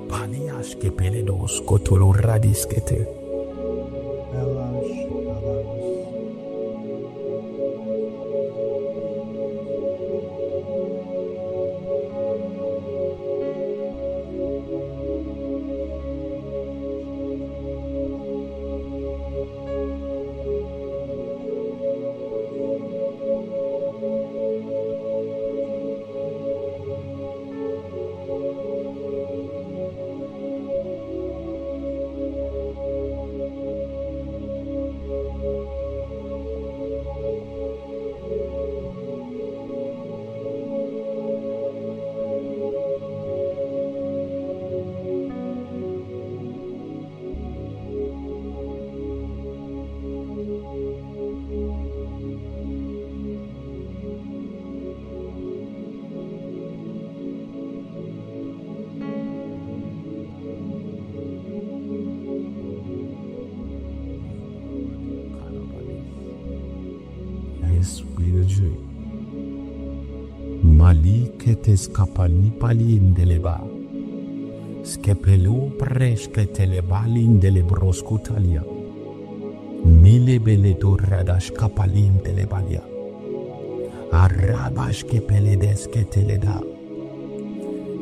Panias que peledos cotolo radisquete. Esprit de Dieu. Mali que te scapani pali indeleba. Skepelo presque telebali indelebroskutalia. Mille beleto radash kapali indelebalia. Arabash que peledes que teleda.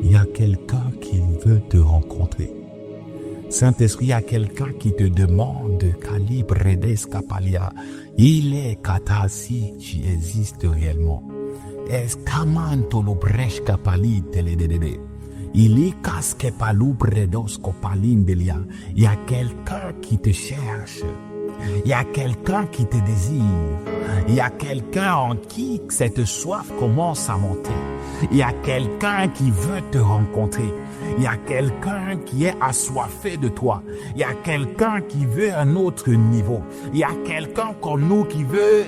Il y a quelqu'un qui veut te rencontrer. Saint-Esprit, il y a quelqu'un qui te demande calibre d'escapalia. Il est kata si tu existes réellement. Escamanto lo bresca pali teledede. Il est casque palou bredos copalin. Il y a quelqu'un qui te cherche. Il y a quelqu'un qui te désire. Il y a quelqu'un en qui cette soif commence à monter. Il y a quelqu'un qui veut te rencontrer. Il y a quelqu'un qui est assoiffé de toi. Il y a quelqu'un qui veut un autre niveau. Il y a quelqu'un comme nous qui veut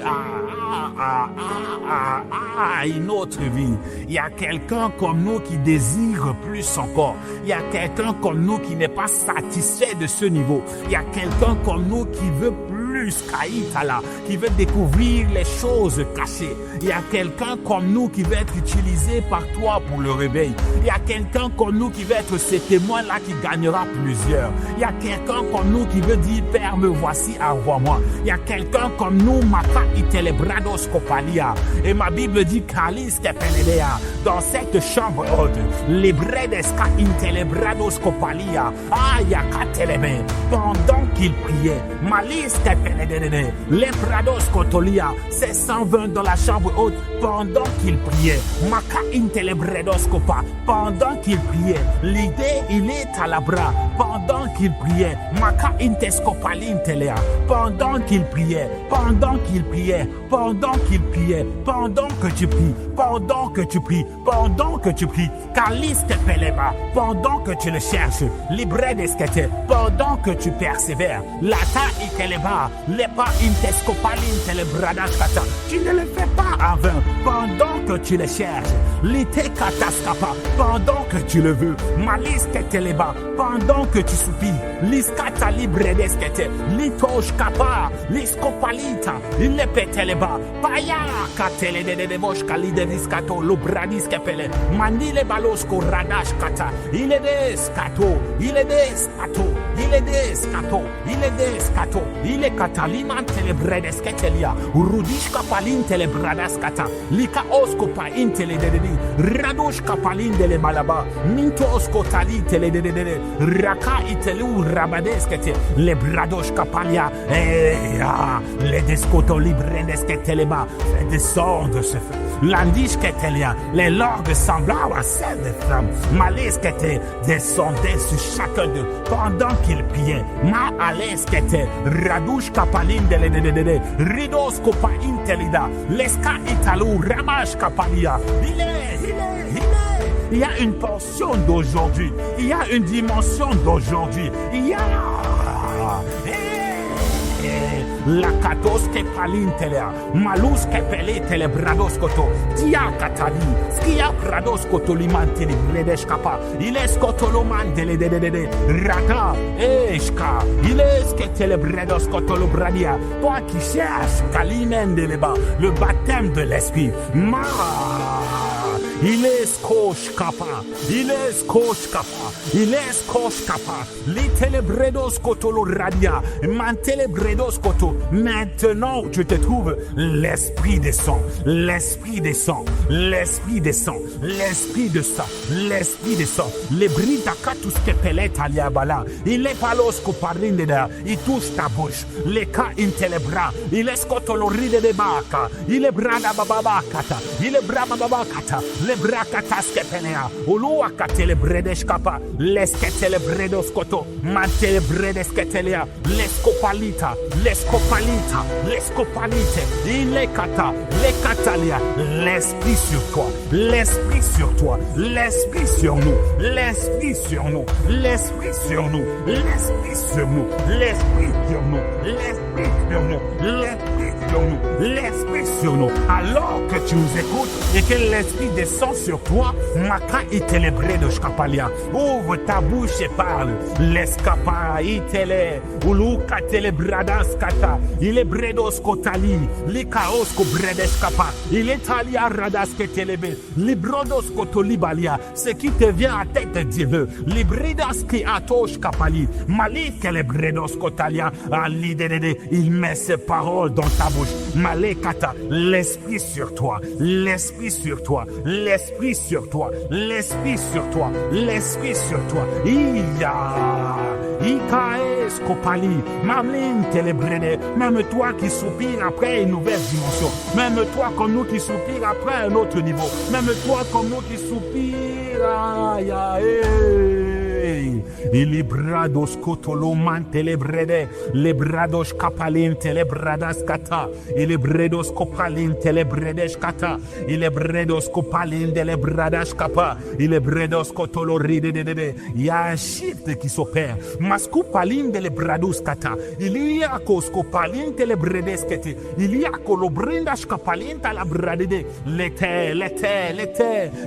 une autre vie. Il y a quelqu'un comme nous qui désire plus encore. Il y a quelqu'un comme nous qui n'est pas satisfait de ce niveau. Il y a quelqu'un comme nous qui veut plus Kaïtala, qui veut découvrir les choses cachées. Il y a quelqu'un comme nous qui veut être utilisé par toi pour le réveil. Il y a quelqu'un comme nous qui veut être ce témoin-là qui gagnera plusieurs. Il y a quelqu'un comme nous qui veut dire, Père, me voici, envoie-moi. Il y a quelqu'un comme nous, Maka itelebrados kopalia. Et ma Bible dit, Kalis kepenedea. Dans cette chambre haute, les bredeska intelebrados kopalia. Yakatelebe. Pendant qu'il priait, Malis kepenedede. Les brados kotolia. C'est 120 dans la chambre haute. Pendant qu'il priait, Maka intelebrados kopa. Pendant qu'il priait, l'idée, il est à la bras. Pendant qu'il priait, Maka intescopalintelea. Pendant qu'il priait, pendant qu'il priait, pendant qu'il priait, pendant que tu pries, pendant que tu pries, pendant que tu pries, Kaliste peleba, pendant que tu le cherches, libre d'esquete, pendant que tu persévères, lata iteleba, lepa intescopalintelebradaskata, tu ne le fais pas en vain, pendant que tu le cherches, lite kataskapa, pendant que tu le veux, maliske teleba, pendant que tu soupires, liskata libre d'esquete, litosh kapa, liskopalita, il le peteleba, paya katele de bosh kalide diskato, lubradis kepele, mandile balosko radash kata, il est descato, il est descato, il est descato, il est descato, il est kataliman telebredes ketelia, urudish kapalin telebradas kata, lika oskopa intele de radosh kapalin de le malaba, minto oskotali tele de raka itelu rabades kete, le bradosh kapalia, les descoto libredes keteleba, fait descendre ce feu. Landish ketelia, les langues semblables à celles des flammes. Malais kete descendait sur chacun d'eux pendant qu'il priait. Ma alès kete radouche kapalin de ridos kopa intelida, leska italou ramash kapalia. Il y a une portion d'aujourd'hui. Il y a une dimension d'aujourd'hui. Il y a la katos ke palintelea, malus ke pele tele brados koto, tia katali, skia brados koto limanti li bredesh kapa, iles koto loman dele de raka, eshka, iles ke tele brados koto lo bradia, toi qui cherches kalimen deleba, le baptême de l'esprit, il est scotch capa, il est scotch capa, il est scotch capa, les telebredos kotolo radia, mantelebredos koto. Maintenant, je te trouve, l'esprit descend, l'esprit descend, l'esprit descend, l'esprit descend, l'esprit descend. Les brita katus kepele taliabala, il est palos koparinde da, il touche ta bouche, les cas intelebra, il est scotolo ride de baka, il est brada bababakata, il est braba babakata, les brakatas kepelea, olua katele bredesh kapa, lesketele bredos koto, mantele bredes ketelea, leskopalita, leskopalita, leskopalite, il est kata, les katalia, l'esprit sur toi, l'esprit sur toi, l'esprit sur nous, l'esprit sur nous, l'esprit sur nous, l'esprit sur nous, l'esprit sur nous, l'esprit sur nous, l'esprit sur nous, l'esprit sur nous. Alors que tu nous écoutes et que l'esprit descend sur toi, Maka itelebre de Shkapalia, ouvre ta bouche et parle. L'escapa itele, uluka telebradas kata, il est bredos kotali, likaos ko bredes kapa, il est talia radas ketelebe, librodos kotolibalia, ce qui te vient à tête Dieu, libridas ki atosh kapali, malik le bredos kotalia, alidede, il met ses paroles dans ta bouche, malekata, l'esprit sur toi, l'esprit sur toi, l'esprit sur toi, l'esprit sur toi, l'esprit sur toi, Ikaes kopali, mamlin télébrede, même toi qui soupires après une nouvelle dimension, même toi comme nous qui soupires après un autre niveau, même toi comme nous qui soupires, il brados kotolo mantele brede, le brados kapalin tele bradas kata, il bredos kopalin tele bredes kata, il bredos kopalin tele bradas kapa, il bredos kotolo ride de. Il y a un shift qui s'opère. Maskopalin tele brados kata, il y a koskopalin tele bredes kete, il y a kolobrindas kapalin tala brade, l'été,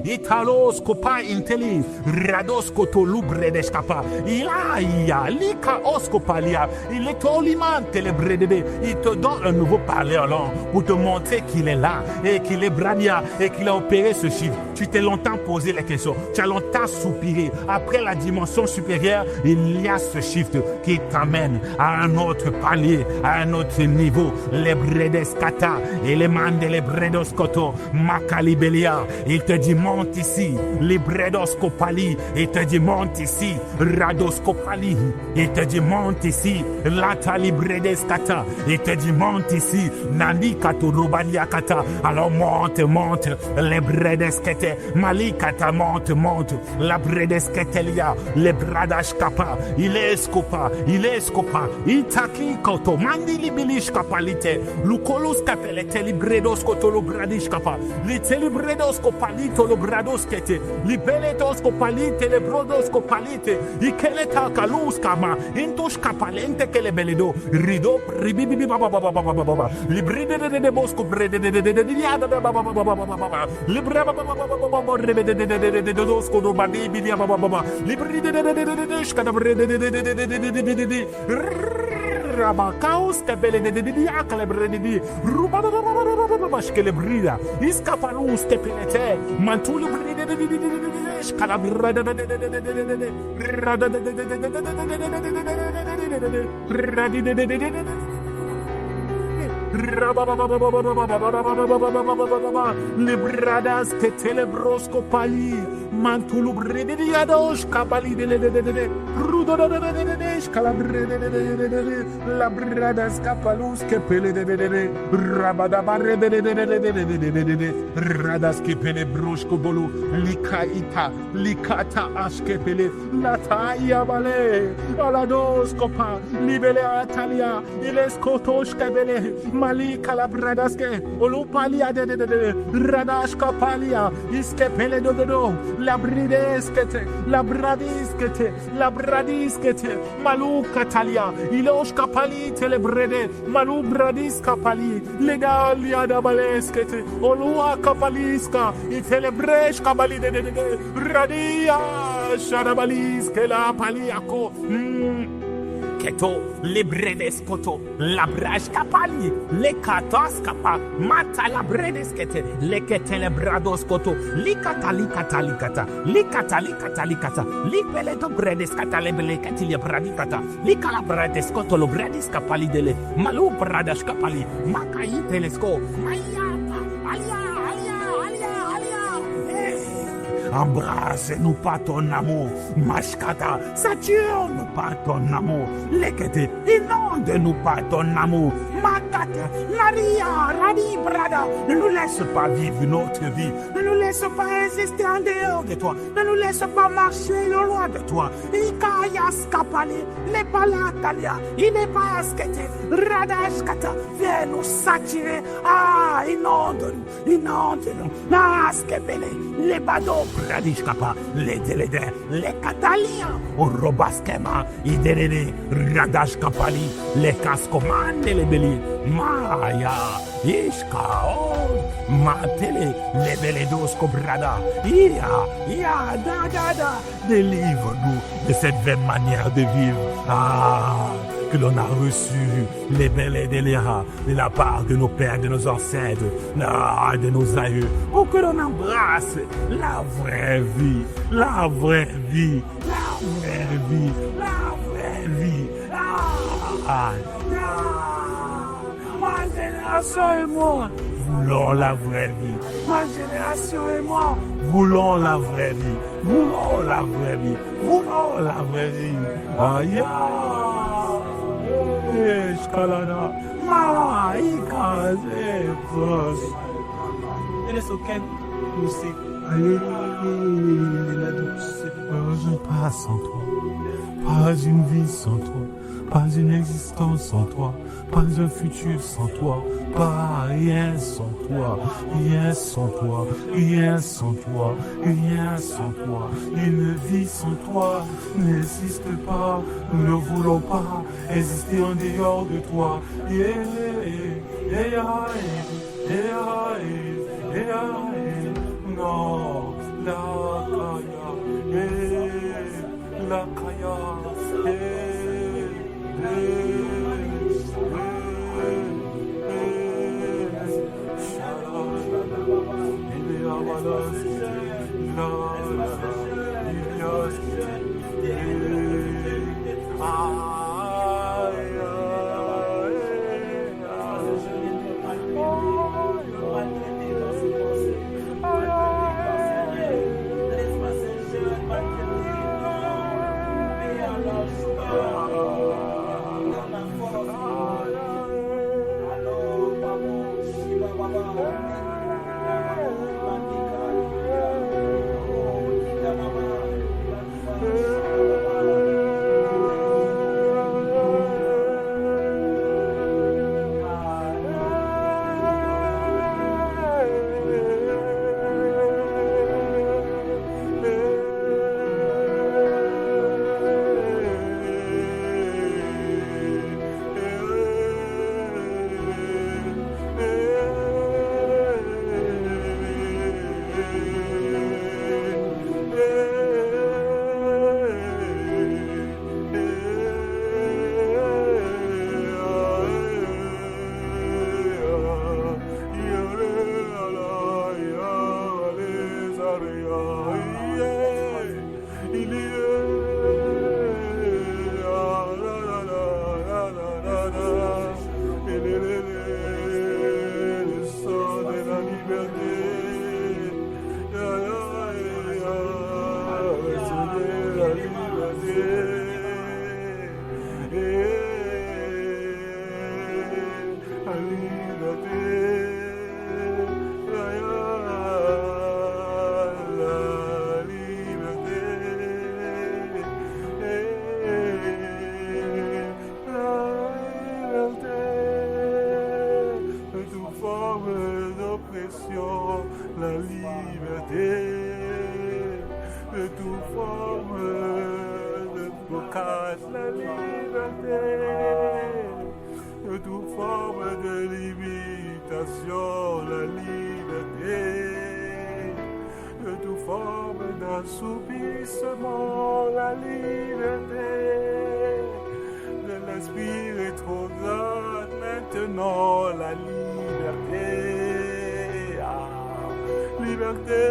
italos kopa inteli, rados kotolo bredes kapa. Lika Oscopalia, il est tolimante les bredede, il te donne un nouveau parler pour te montrer qu'il est là et qu'il est bradia et qu'il a opéré ce chiffre. Tu t'es longtemps posé la question, tu as longtemps soupiré. Après la dimension supérieure, il y a ce shift qui t'amène à un autre palier, à un autre niveau. Les bredes kata et les mandes les bredos koto, makalibelia, il te dit monte ici, les bredos kopali, il te dit monte ici. Radoskopali, il te dit monte ici, Latali Bredeskata, il te dit monte ici, Nandi Katurubania Kata, alors monte, les Bredeskete, Malikata monte, la Bredesketelia, les Bradash Kapa, il est scopa, il taki koto, Mandi Libilish Kapalite, Lukolos Kapelete, Libredos Kotolo Bradish Kapa, Litelibredos Kopalito, lo Bradoskete, Libeletos Kopalite, le Brodos Kopalite, Ikeleta kalus kama intosh kapalente kele beledo rido ribibi baba baba libride de bosco brede de diada baba libre baba de dosco do badi bidia baba libride de skada brede de Rabakaus kabele de akale brede ruba baba skele brida iskapalus tepelete mantulu brede de skala brede le bradas que telebrosco pali mantulu brediados kabali de rudo de scalabre la bradas kapalus que pele de rabada barre de radas que pele brosco bolu likata aske pele lataya vale alados copa libele atalia ileskotosh kabele malika la bradaske olupalia de radash kapalia iske pele do la brideskete la bradiskete malu katalia ilosh kapali telebrede malu bradis kapali legalia da baleskete olua kapaliska itelebrech kabali de radia sharabaliske la paliako keto, le bredes koto, la braj kapali, le katos kapa, mata la bredes kete, le kete le brados koto, li kata, li kata, li kata, li kata, li kata, li kata, li bele do bredes kata, le bele kati li bradi kata, li kala bredes koto, lo bredes kapali dele, malu bradash kapali, makayi telesko, maya, alia, alia, alia, alia, embrasse-nous par ton amour, Mashkata, sature-nous par ton amour, Lekete, inonde-nous par ton amour, Makata, Laria, Radi, Brada, ne nous laisse pas vivre notre vie, ne nous laisse pas exister en dehors de toi, ne nous laisse pas marcher loin de toi, Ikayas Kapale, les Palatalia, il n'est pas skete, Radashkata, viens nous saturer, inonde-nous, Naskepele, les badons, Radishkapa, les délédés, les Catalia, Robaskema, Iderede, Radashkapali, les Cascoman, les Belli, Maya, Ishka, Matele, les Beledos Cobrada, da, délivre-nous de cette vaine manière de vivre. Que l'on a reçu les belles déliras de la part de nos pères, de nos ancêtres, de nos aïeux, pour que l'on embrasse la vraie vie, la vraie vie, la vraie vie, la vraie vie. Ma génération et moi voulons la vraie vie. Ma génération et moi voulons la vraie vie. Voulons la vraie vie. Voulons la vraie vie. Aïe. Escalada, Maïka, Elle est auquel nous c'est. Pas sans toi, pas une vie sans toi, pas une existence sans toi, pas un futur sans toi, pas rien sans toi, rien sans toi, rien sans toi, rien sans toi, une vie sans toi n'existe pas, nous ne voulons pas exister en dehors de toi. Non, la kaya, la liberté de toute forme de blocage, la liberté de toute forme de limitation, la liberté de toute forme d'assoupissement, la liberté de l'esprit rétrograde, maintenant la liberté. Liberté,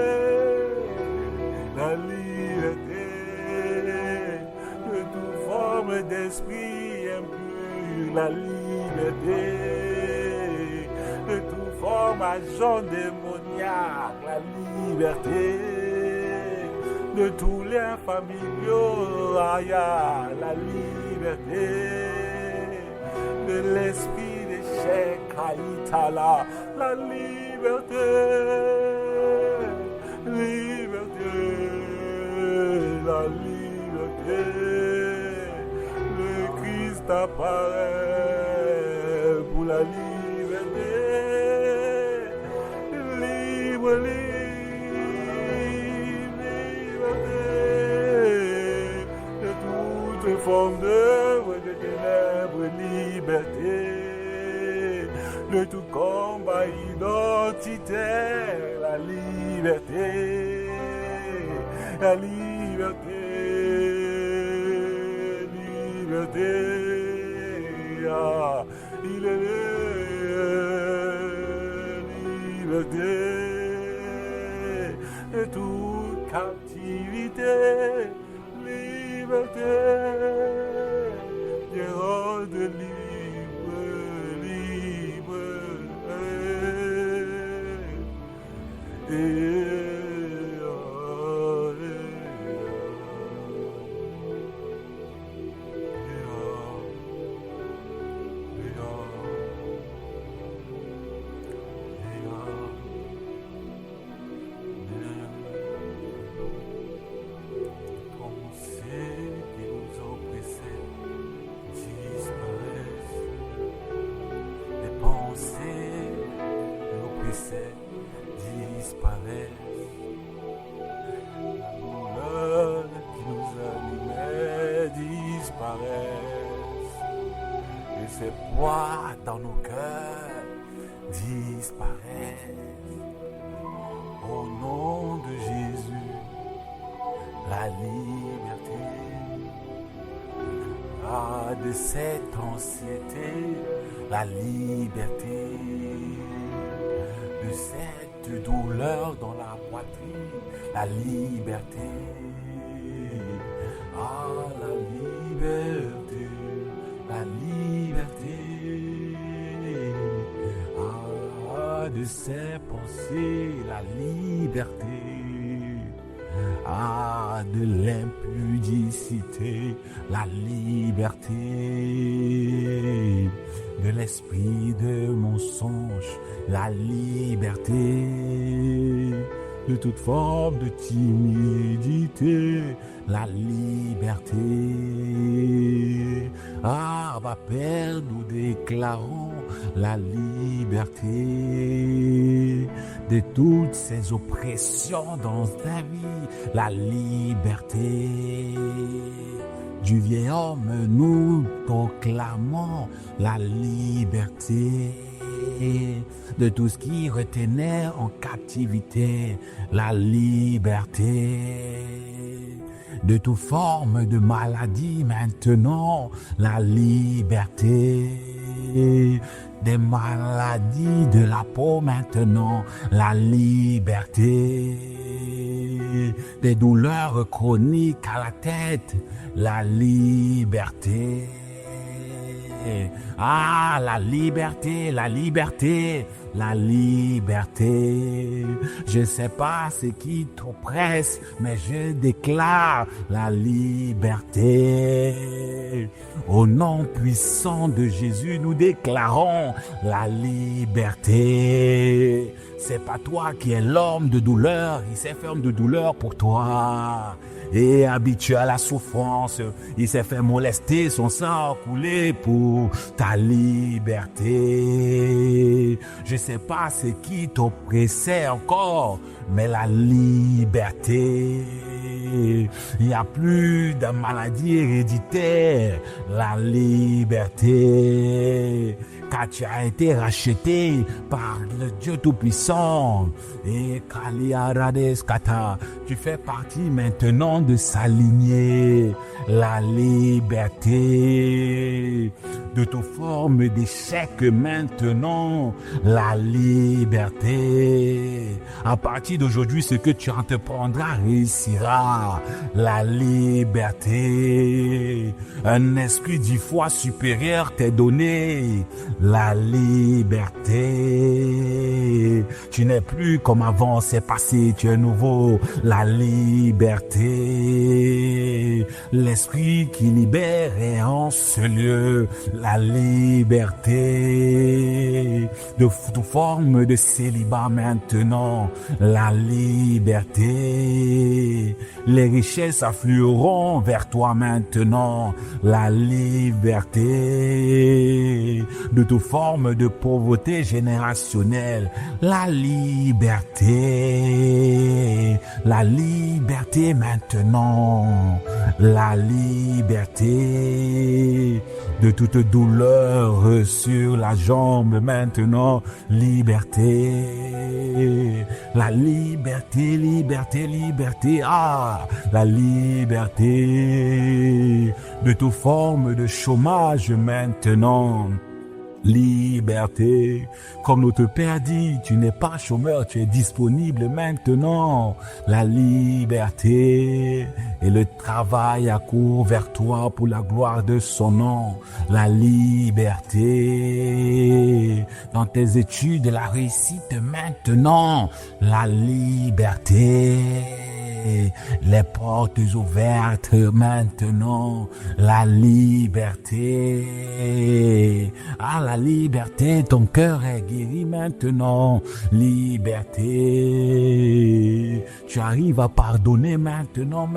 la liberté de toute forme d'esprit impur, la liberté de toute forme agent démoniaque, la liberté de tous liens familiaux, la liberté de l'esprit d'échec, Haïtala, la liberté. Liberté, la liberté, le Christ apparaît pour la liberté, libre, liberté, de toute forme d'œuvre de ténèbres, liberté, de tout combat identitaire, la liberté, la liberté, liberté, liberté, de toute captivité, liberté, des rôles de libre. Ces poids dans nos cœurs disparaissent. Au nom de Jésus, la liberté de cette anxiété, la liberté de cette douleur dans la poitrine, la liberté. La liberté. La liberté de ses pensées, la liberté de l'impudicité, la liberté de l'esprit de mensonge, la liberté de toute forme de timidité, la liberté. Ma Père, nous déclarons la liberté de toutes ces oppressions dans ta vie, la liberté du vieil homme, nous proclamons la liberté de tout ce qui retenait en captivité, la liberté de toute forme de maladie maintenant, la liberté des maladies de la peau maintenant, la liberté des douleurs chroniques à la tête, la liberté. La liberté, la liberté, la liberté. Je ne sais pas ce qui t'oppresse, mais je déclare la liberté. Au nom puissant de Jésus, nous déclarons la liberté. C'est pas toi qui es l'homme de douleur, il s'est fait homme de douleur pour toi. Et habitué à la souffrance, il s'est fait molester, son sang a coulé pour ta liberté. Je sais pas ce qui t'oppressait encore, mais la liberté. Il n'y a plus de maladie héréditaire, la liberté. car tu as été racheté par le Dieu Tout-Puissant. Et Kaliaradeskata, tu fais partie maintenant de sa lignée, la liberté. De toute forme d'échec maintenant, la liberté. À partir d'aujourd'hui, ce que tu entreprendras réussira, la liberté. Un esprit 10 fois supérieur t'est donné, la liberté. Tu n'es plus comme avant, c'est passé, tu es nouveau, la liberté. L'esprit qui libère est en ce lieu, la liberté. De toute forme de célibat maintenant, la liberté. Les richesses afflueront vers toi maintenant, la liberté. De toute forme de pauvreté générationnelle, la liberté. La liberté maintenant, la liberté. De toute douleur sur la jambe maintenant, liberté. La liberté, liberté, liberté, ah, la liberté. De toute forme de chômage maintenant, liberté. Comme notre Père dit, tu n'es pas chômeur, tu es disponible maintenant. La liberté. Et le travail accourt vers toi pour la gloire de son nom. La liberté. Dans tes études, la réussite maintenant. La liberté. Les portes ouvertes maintenant, la liberté. Ah, la liberté, ton cœur est guéri maintenant, liberté. Tu arrives à pardonner maintenant,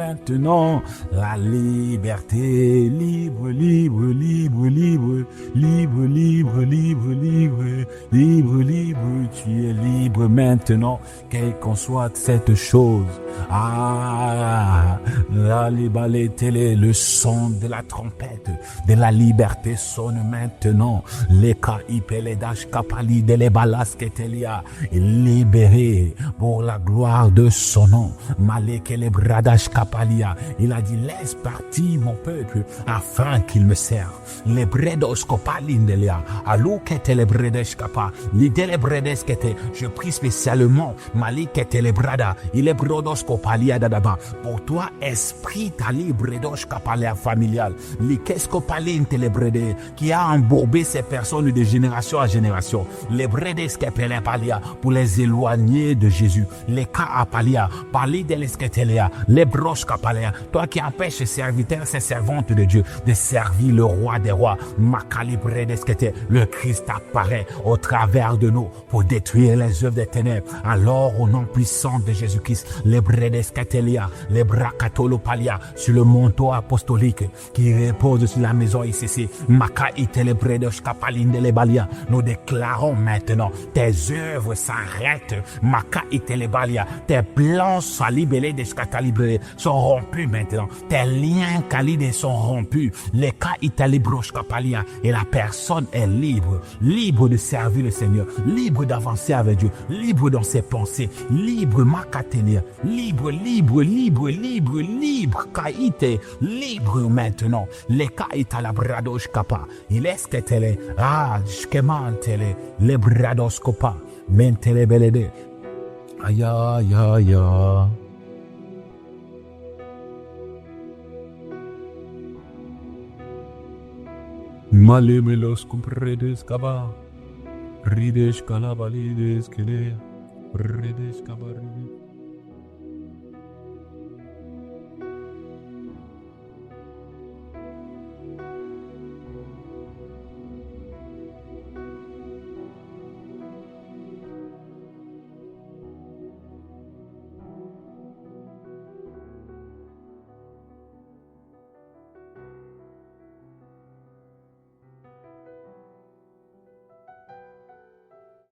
la liberté. Libre, libre, libre, libre, libre, libre, libre, libre, libre, libre. Tu es libre maintenant, quelle qu'en soit cette chose. Ah, le son de la trompette de la liberté sonne maintenant. Les kaipeledash kapali de les balas ketelia, libéré pour la gloire de son nom. Maleke le bradash kapalia, il a dit laisse partir mon peuple afin qu'il me serve. Les bredos kopalindelia, alou kete le bredesh kapa, l'idée les bredes kete, je prie spécialement Malik kete le brada, il est brodos kopalia dadaba. Pour toi, esprit tali bredosh kapalia familial, l'ikes kopalin télébrede, qui a embourbé ces personnes de génération en génération, les bredes kepelia palia, pour les éloigner de Jésus, les ka apalia, pali de l'esketelia, les broches kapalia, toi qui empêches ces serviteurs, ces servantes de Dieu, de servir le roi des rois, makali bredes kete, le Christ apparaît au travers de nous pour détruire les œuvres des ténèbres. Alors, au nom puissant de Jésus-Christ, les bredes ketelia, les bracatolopalia, sur le manteau apostolique qui repose sur la maison ICC, maka itele bredes kapalinde les balia, nous déclarons maintenant, tes œuvres s'arrêtent, maka itele balia, tes plans salibélés des catalibérés sont rompus maintenant, tes liens calidés sont rompus, les cas italibroche kapalia, et la personne est libre, libre de servir le Seigneur, libre d'avancer avec Dieu, libre dans ses pensées, libre makatelia, libre, libre, libre, libre, libre, kaite, libre maintenant, les cas italabradosh kapa, il est ce que tele, ah, schemantele, les brados kopa, mentele belede, aya, ya, ya. Malemelos compredes kaba, rides kalabalides kele, rides kabaridi.